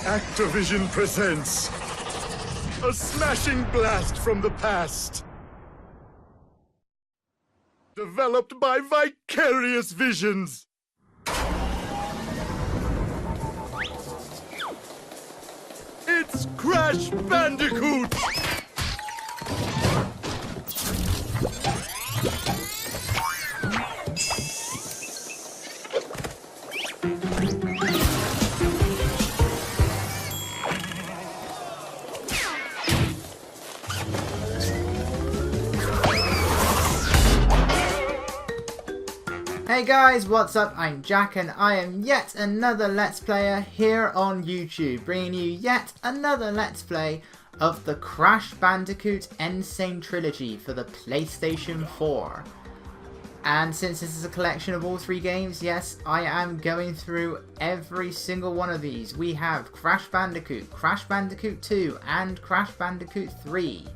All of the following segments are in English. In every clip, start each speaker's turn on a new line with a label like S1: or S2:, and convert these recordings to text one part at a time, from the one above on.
S1: Activision presents a smashing blast from the past. Developed by Vicarious Visions. It's Crash Bandicoot!
S2: Hey guys, what's up? I'm Jack and I am yet another Let's Player here on YouTube, bringing you yet another Let's Play of the Crash Bandicoot n.sane Trilogy for the PlayStation 4. And since this is a collection of all three games, yes, I am going through every single one of these. We have Crash Bandicoot, Crash Bandicoot 2 and Crash Bandicoot 3.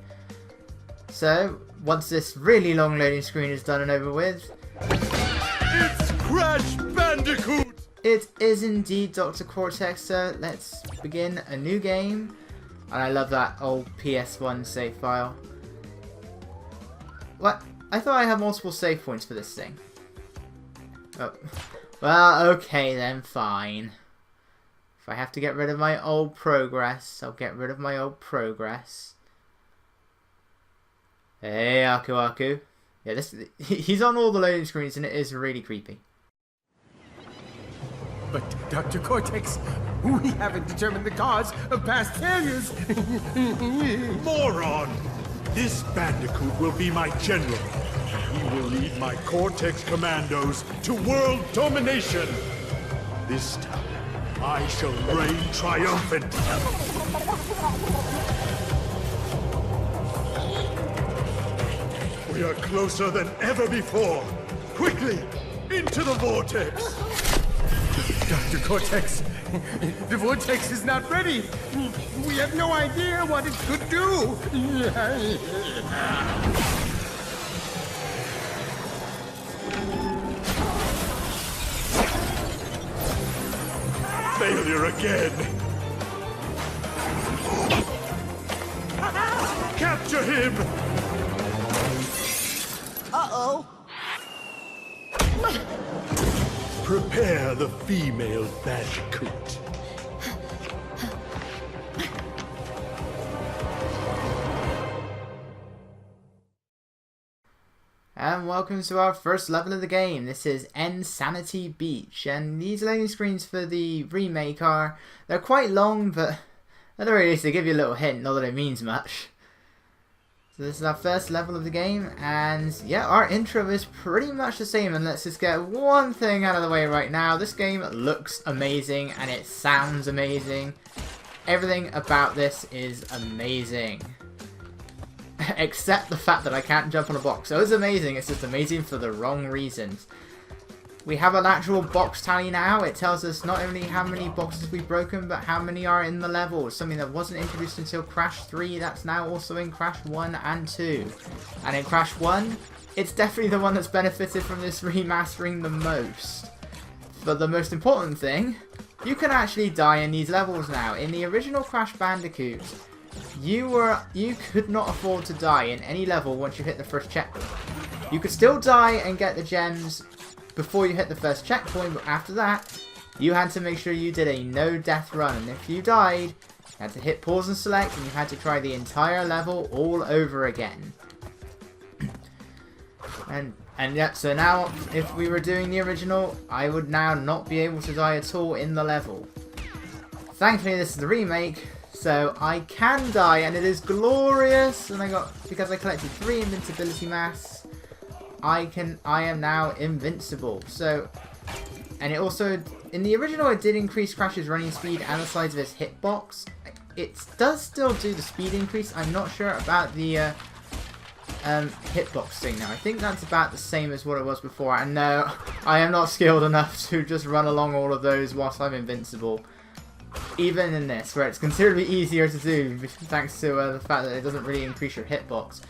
S2: So, once this really long loading screen is done and over with,
S1: it's Crash Bandicoot!
S2: It is indeed Doctor Cortex, so let's begin a new game. And I love that old PS1 save file. What? I thought I had multiple save points for this thing. Oh. Well, okay then, fine. If I have to get rid of my old progress, I'll get rid of my old progress. Hey, Aku Aku. Yeah, he's on all the loading screens and it is really creepy.
S3: But, Dr. Cortex, we haven't determined the cause of past failures.
S1: Moron! This Bandicoot will be my general. He will lead my Cortex commandos to world domination. This time, I shall reign triumphant. We are closer than ever before. Quickly, into the vortex.
S3: Dr. Cortex, the vortex is not ready. We have no idea what it could do.
S1: Failure again. Capture him!
S4: Uh-oh.
S1: Prepare the female Bandicoot.
S2: And welcome to our first level of the game. This is n.sanity Beach, and these loading screens for the remake they're quite long, but at the very least they give you a little hint, not that it means much. So this is our first level of the game, and yeah, our intro is pretty much the same, and let's just get one thing out of the way right now. This game looks amazing, and it sounds amazing. Everything about this is amazing. Except the fact that I can't jump on a box. So it's amazing, it's just amazing for the wrong reasons. We have an actual box tally now. It tells us not only how many boxes we've broken, but how many are in the level. Something that wasn't introduced until Crash 3, that's now also in Crash 1 and 2. And in Crash 1, it's definitely the one that's benefited from this remastering the most. But the most important thing, you can actually die in these levels now. In the original Crash Bandicoot, you could not afford to die in any level once you hit the first checkpoint. You could still die and get the gems before you hit the first checkpoint, but after that, you had to make sure you did a no-death run, and if you died, you had to hit pause and select, and you had to try the entire level all over again. and yeah, so now, if we were doing the original, I would now not be able to die at all in the level. Thankfully, this is the remake, so I can die, and it is glorious, and because I collected 3 invincibility masks, I am now invincible. So, and it also, in the original, it did increase Crash's running speed and the size of his hitbox. It does still do the speed increase. I'm not sure about the hitbox thing now. I think that's about the same as what it was before. And no, I am not skilled enough to just run along all of those whilst I'm invincible. Even in this, where it's considerably easier to do, thanks to the fact that it doesn't really increase your hitbox.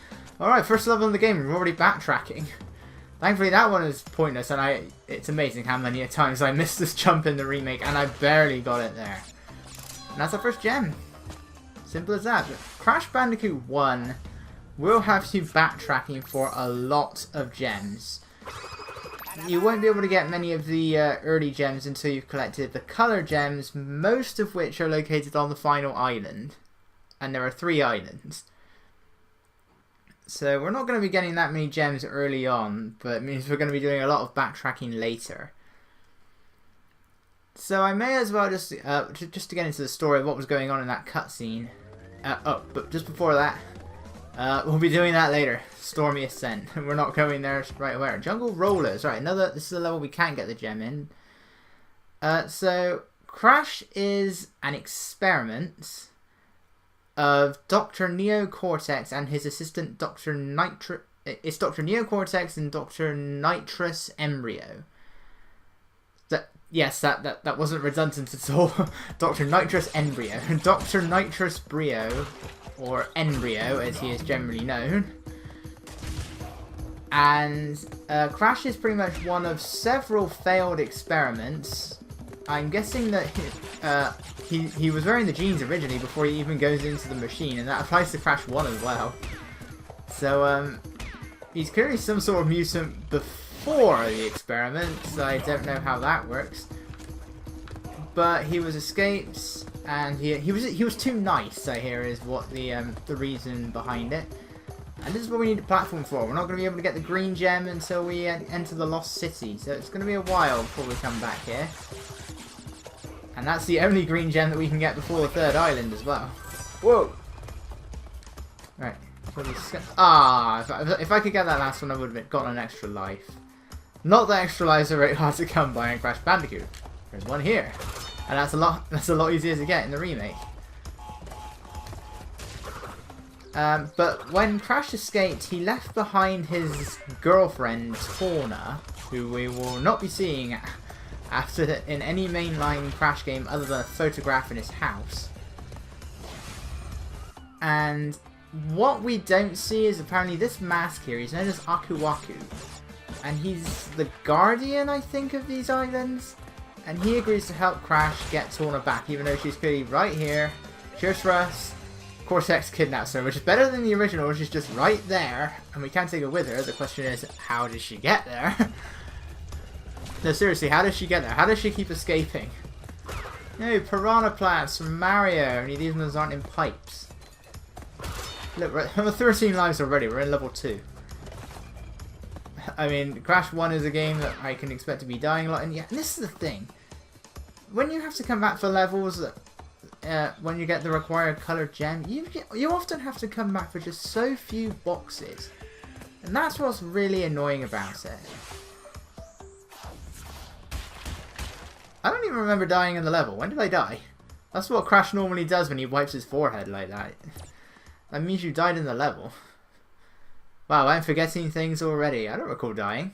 S2: Alright, first level in the game, we're already backtracking. Thankfully that one is pointless, and it's amazing how many times I missed this jump in the remake, and I barely got it there. And that's our first gem. Simple as that. But Crash Bandicoot 1 will have you backtracking for a lot of gems. You won't be able to get many of the early gems until you've collected the color gems, most of which are located on the final island. And there are 3 islands. So we're not going to be getting that many gems early on, but it means we're going to be doing a lot of backtracking later. So I may as well just to get into the story of what was going on in that cutscene. But just before that, we'll be doing that later. Stormy Ascent. We're not going there right away. Jungle Rollers. Right, this is a level we can't get the gem in. So Crash is an experiment of Doctor Neo Cortex and his assistant Doctor Nitrous. It's Doctor Neo Cortex and Doctor Nitrous Embryo. Yes, that wasn't redundant at all. Dr. Nitrous Embryo. Dr. Nitrous Brio, or Embryo as he is generally known. And Crash is pretty much one of several failed experiments. I'm guessing that he was wearing the jeans originally before he even goes into the machine, and that applies to Crash 1 as well. So he's clearly some sort of mutant before the experiment, so I don't know how that works. But he was escaped, and he was too nice, I hear, is what the reason behind it. And this is what we need a platform for. We're not going to be able to get the green gem until we enter the Lost City, so it's going to be a while before we come back here. And that's the only green gem that we can get before the 3rd island as well. Whoa! Right. If I could get that last one, I would have gotten an extra life. Not that extra lives are very hard to come by in Crash Bandicoot. There's one here, and that's a lot easier to get in the remake. But when Crash escaped, he left behind his girlfriend Tawna, who we will not be seeing in any mainline Crash game other than a photograph in his house. And what we don't see is apparently this mask here. He's known as Aku Aku. And he's the guardian, I think, of these islands. And he agrees to help Crash get Tawna back, even though she's clearly right here. Cheers for us. Cortex kidnaps her, which is better than the original, which is just right there. And we can't take her with her. The question is, how did she get there? No, seriously, how does she get there? How does she keep escaping? No, piranha plants from Mario. And these ones aren't in pipes. Look, we're 13 lives already. We're in level 2. I mean, Crash 1 is a game that I can expect to be dying a lot in. Yeah, and this is the thing. When you have to come back for levels, when you get the required colored gem, you often have to come back for just so few boxes. And that's what's really annoying about it. I don't even remember dying in the level. When did I die? That's what Crash normally does when he wipes his forehead like that. That means you died in the level. Wow, I'm forgetting things already. I don't recall dying.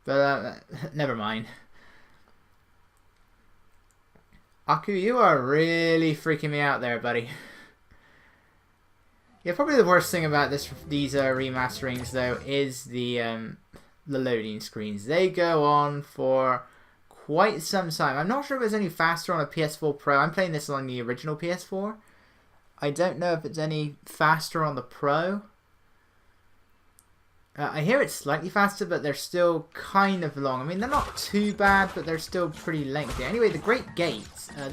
S2: But, never mind. Aku, you are really freaking me out there, buddy. Yeah, probably the worst thing about these remasterings, though, is the loading screens. They go on for quite some time. I'm not sure if it's any faster on a PS4 Pro. I'm playing this on the original PS4. I don't know if it's any faster on the Pro. I hear it's slightly faster, but they're still kind of long. I mean, they're not too bad, but they're still pretty lengthy. Anyway, the Great Gates. We're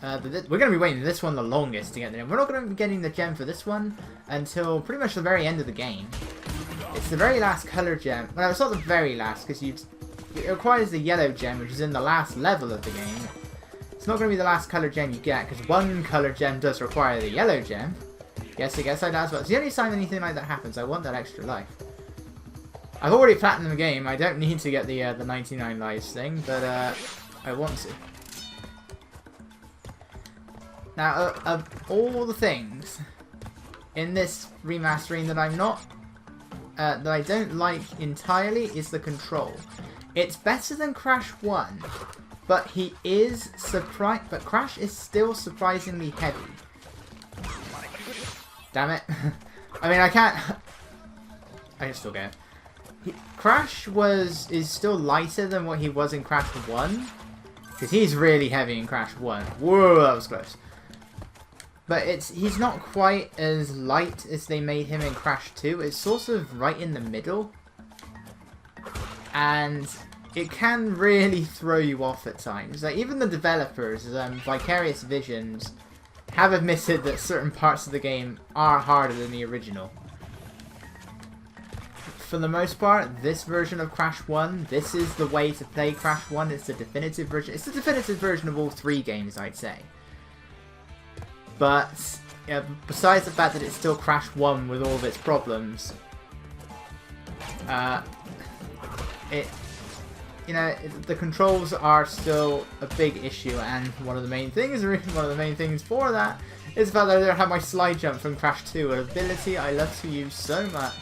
S2: going to be waiting this one the longest to get there. We're not going to be getting the gem for this one until pretty much the very end of the game. It's the very last color gem. Well, it's not the very last, because it requires the yellow gem, which is in the last level of the game. It's not going to be the last color gem you get, because one color gem does require the yellow gem. Yes, I guess I does, but it's the only time anything like that happens. I want that extra life. I've already platinumed the game. I don't need to get the 99 lives thing, but I want to. Now, of all the things in this remastering that I'm not, that I don't like entirely, is the control. It's better than Crash 1, but but Crash is still surprisingly heavy. Damn it. I mean, I can't... I can still get it. Crash is still lighter than what he was in Crash 1, Because he's really heavy in Crash 1. Whoa, that was close. But he's not quite as light as they made him in Crash 2. It's sort of right in the middle. And it can really throw you off at times. Like, even the developers, Vicarious Visions, have admitted that certain parts of the game are harder than the original. For the most part, this version of Crash 1, this is the way to play Crash 1. It's the definitive version. It's the definitive version of all 3 games, I'd say. But besides the fact that it's still Crash 1 with all of its problems, the controls are still a big issue, and one of the main things for that is the fact that I don't have my slide jump from Crash 2, an ability I love to use so much.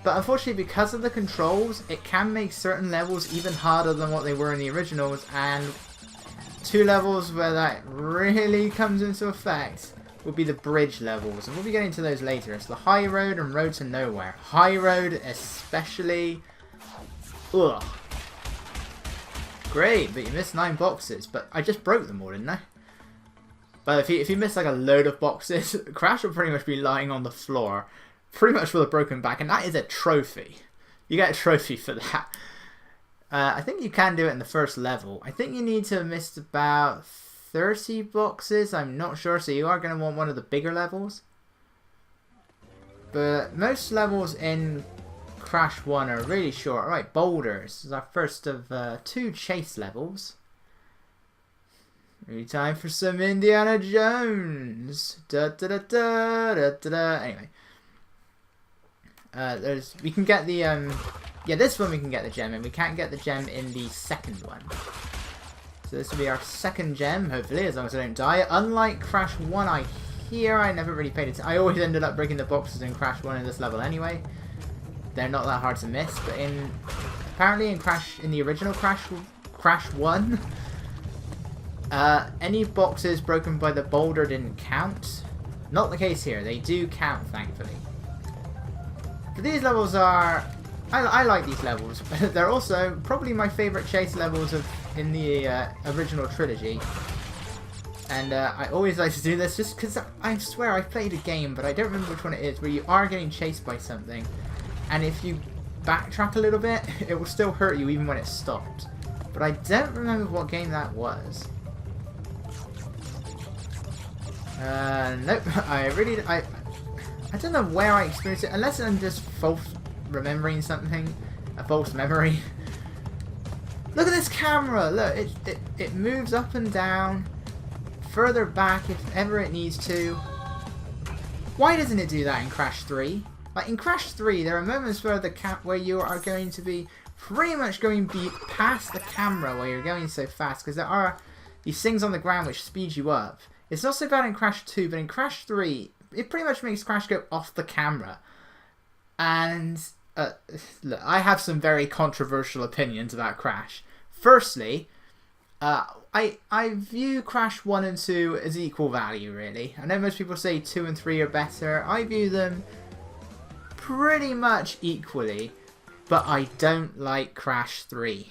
S2: But unfortunately, because of the controls, it can make certain levels even harder than what they were in the originals, and 2 levels where that really comes into effect would be the bridge levels, and we'll be getting to those later. It's the High Road and Road to Nowhere. High Road especially. Ugh. Great, but you missed 9 boxes, but I just broke them all, didn't I? But if you miss like a load of boxes, Crash will pretty much be lying on the floor, pretty much with a broken back, and that is a trophy. You get a trophy for that. I think you can do it in the first level. I think you need to have missed about 30 boxes, I'm not sure, so you are going to want one of the bigger levels. But most levels in Crash 1 are really short. Alright, Boulders is our first of 2 chase levels. Really time for some Indiana Jones. Da da da da da da da. Anyway. We can get the this one we can get the gem in. We can't get the gem in the second one. So this will be our second gem, hopefully, as long as I don't die. Unlike Crash 1, I never really paid attention. I always ended up breaking the boxes in Crash 1 in this level anyway. They're not that hard to miss, but apparently in the original Crash 1, any boxes broken by the boulder didn't count. Not the case here. They do count, thankfully. But these levels are... I like these levels. They're also probably my favourite chase levels in the original trilogy. And I always like to do this just because I swear I've played a game, but I don't remember which one it is, where you are getting chased by something. And if you backtrack a little bit, it will still hurt you even when it's stopped. But I don't remember what game that was. Nope. I don't know where I experienced it, unless I'm just false remembering something. A false memory. Look at this camera! Look, it moves up and down. Further back if ever it needs to. Why doesn't it do that in Crash 3? Like in Crash 3, there are moments where you are going to be pretty much going past the camera while you're going so fast, because there are these things on the ground which speed you up. It's not so bad in Crash 2, but in Crash 3, it pretty much makes Crash go off the camera. And look, I have some very controversial opinions about Crash. Firstly, I view Crash 1 and 2 as equal value, really. I know most people say 2 and 3 are better. I view them pretty much equally, but I don't like Crash 3.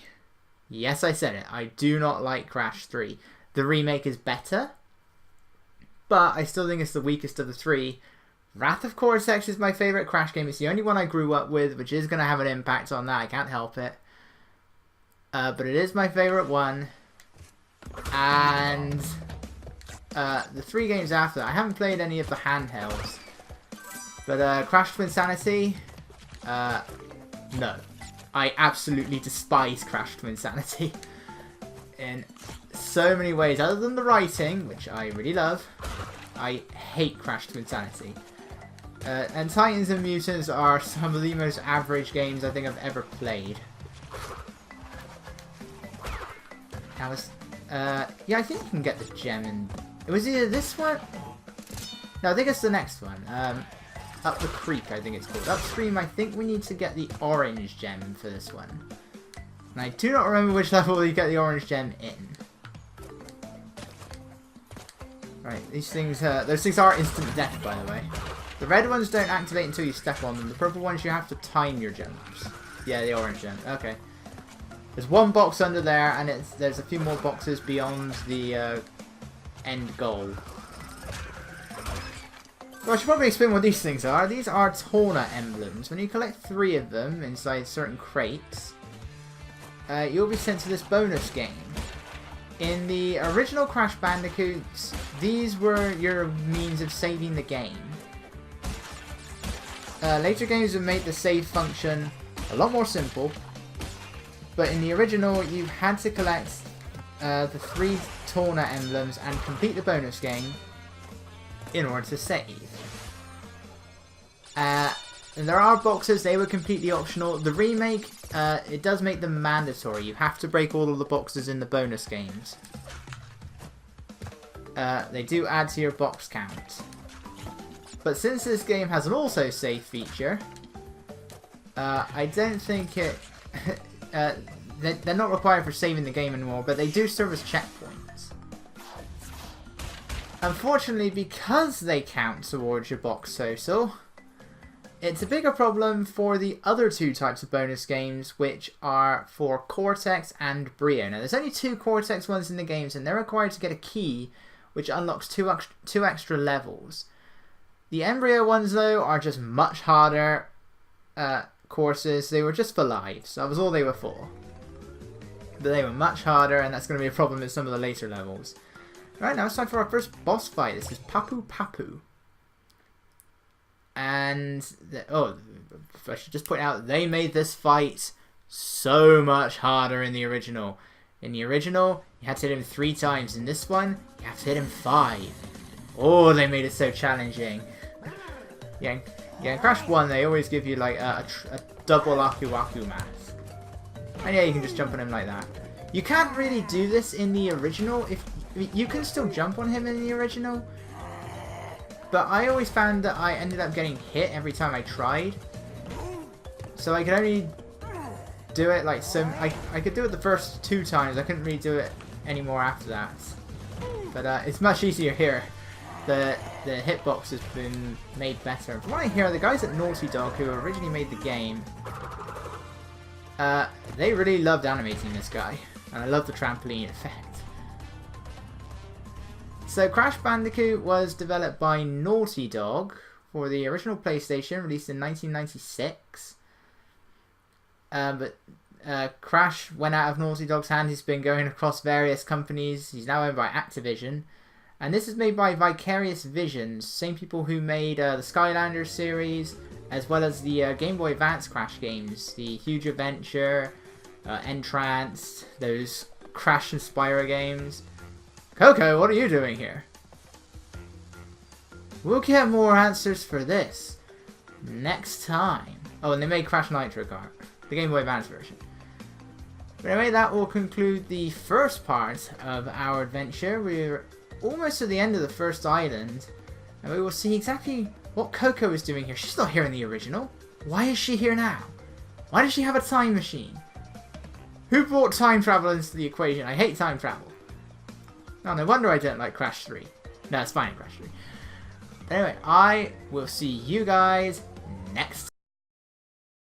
S2: Yes, I said it. I do not like Crash 3. The remake is better, but I still think it's the weakest of the 3. Wrath of Cortex is my favourite Crash game. It's the only one I grew up with, which is going to have an impact on that. I can't help it. But it is my favourite one. And the 3 games after that, I haven't played any of the handhelds. But Crash Twinsanity, no. I absolutely despise Crash Twinsanity in so many ways. Other than the writing, which I really love, I hate Crash Twinsanity. And Titans and Mutants are some of the most average games I think I've ever played. Yeah, I think you can get the gem in... It was either this one... No, I think it's the next one. Up the Creek, I think it's called. Upstream, I think we need to get the orange gem for this one. And I do not remember which level you get the orange gem in. Right, these things... those things are instant death, by the way. The red ones don't activate until you step on them. The purple ones, you have to time your jumps. Yeah, the orange gem. Okay. There's one box under there, and there's a few more boxes beyond the end goal. Well, I should probably explain what these things are. These are Tawna emblems. When you collect 3 of them inside certain crates, you'll be sent to this bonus game. In the original Crash Bandicoots, these were your means of saving the game. Later games have made the save function a lot more simple, but in the original you had to collect the 3 Tawna emblems and complete the bonus game in order to save. And there are boxes, they were completely optional. The remake, it does make them mandatory. You have to break all of the boxes in the bonus games. They do add to your box count. But since this game has an autosave feature, I don't think it... they're not required for saving the game anymore, but they do serve as checkpoints. Unfortunately, because they count towards your box total, it's a bigger problem for the other 2 types of bonus games, which are for Cortex and Brio. Now, there's only 2 Cortex ones in the games, and they're required to get a key, which unlocks 2 extra levels. The Embryo ones, though, are just much harder courses. They were just for lives. That was all they were for. But they were much harder, and that's going to be a problem in some of the later levels. Right, now it's time for our first boss fight. This is Pupu. And, I should just point out, they made this fight so much harder in the original. In the original, you had to hit him 3 times. In this one, you have to hit him 5. Oh, they made it so challenging. Yeah, in Crash 1, they always give you like a double Aku mask. And yeah, you can just jump on him like that. You can't really do this in the original. You can still jump on him in the original, but I always found that I ended up getting hit every time I tried. So I could only do it like I could do it the first 2 times. I couldn't really do it anymore after that. But it's much easier here. The hitbox has been made better. From what I hear, the guys at Naughty Dog who originally made the game, they really loved animating this guy, and I love the trampoline effect. So Crash Bandicoot was developed by Naughty Dog for the original PlayStation, released in 1996. But Crash went out of Naughty Dog's hand. He's been going across various companies. He's now owned by Activision. And this is made by Vicarious Visions, same people who made the Skylanders series, as well as the Game Boy Advance Crash games, the Huge Adventure, Entranced, those Crash and Spyro games. Coco, what are you doing here? We'll get more answers for this next time. Oh, and they made Crash Nitro Kart, the Game Boy Advance version. But anyway, that will conclude the first part of our adventure. We're almost to the end of the first island, and we will see exactly what Coco is doing here. She's not here in the original. Why is she here now? Why does she have a time machine? Who brought time travel into the equation? I hate time travel. Oh, no wonder I don't like Crash 3. No, it's fine in Crash 3. Anyway, I will see you guys next time.